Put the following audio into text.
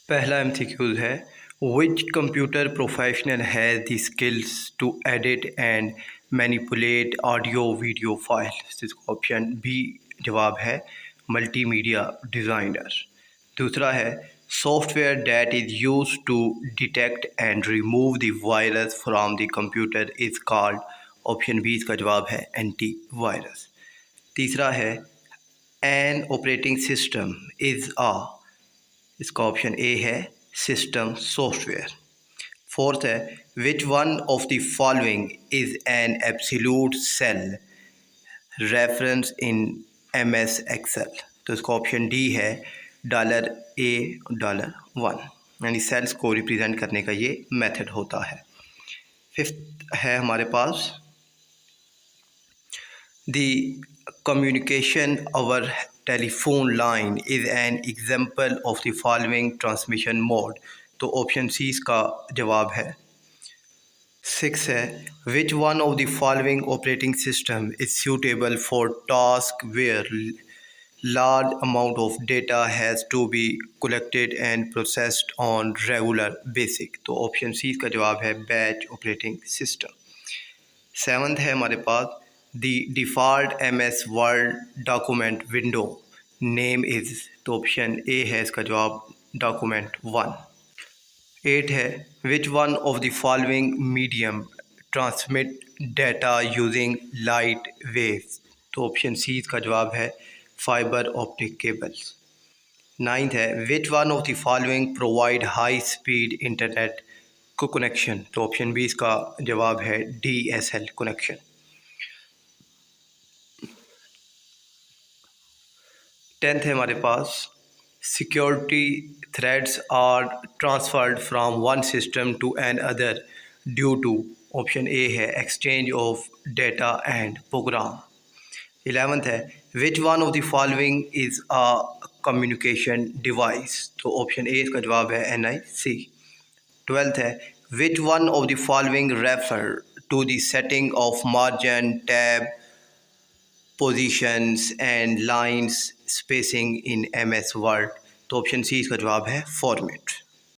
पहला MCQ है which computer professional has the skills to edit and manipulate audio video files. इसका option B जवाब है multimedia designer. दूसरा है software that is use to detect and remove the virus from the computer is called. Option B इसका जवाब है antivirus. तीसरा है an operating system is a. इसका ऑप्शन ए है सिस्टम सॉफ्टवेयर। फोर्थ है which one of the following is an absolute cell reference in MS Excel. तो इसका ऑप्शन डी है $A$1, यानी सेल्स को रिप्रेजेंट करने का ये मेथड होता है। फिफ्थ है हमारे पास The communication over telephone line is an example of the following transmission mode। तो ऑप्शन सी इसका जवाब है। सिक्स है which one of the following operating system is suitable for task where large amount of data has to be collected and processed on regular basis। तो option C इसका जवाब है batch operating system. Seventh है हमारे पास the default MS Word document window name is. तो option A है इसका जवाब डॉक्यूमेंट 1। 8 है which one of the following medium transmit data using light waves. तो ऑप्शन सी इसका जवाब है फाइबर ऑप्टिक केबल्स। 9th है which one of the following provide high speed internet को कनेक्शन। तो ऑप्शन बी इसका जवाब है DSL कनेक्शन। 10th है हमारे पास security threads are transferred from one system to an other due to. Option A है exchange of data and program. 11th है which one of the following is a communication device. तो option A इसका जवाब है NIC। 12th है which one of the following refer to the setting of margin tab positions and lines spacing in MS Word. तो option C इसका जवाब है format.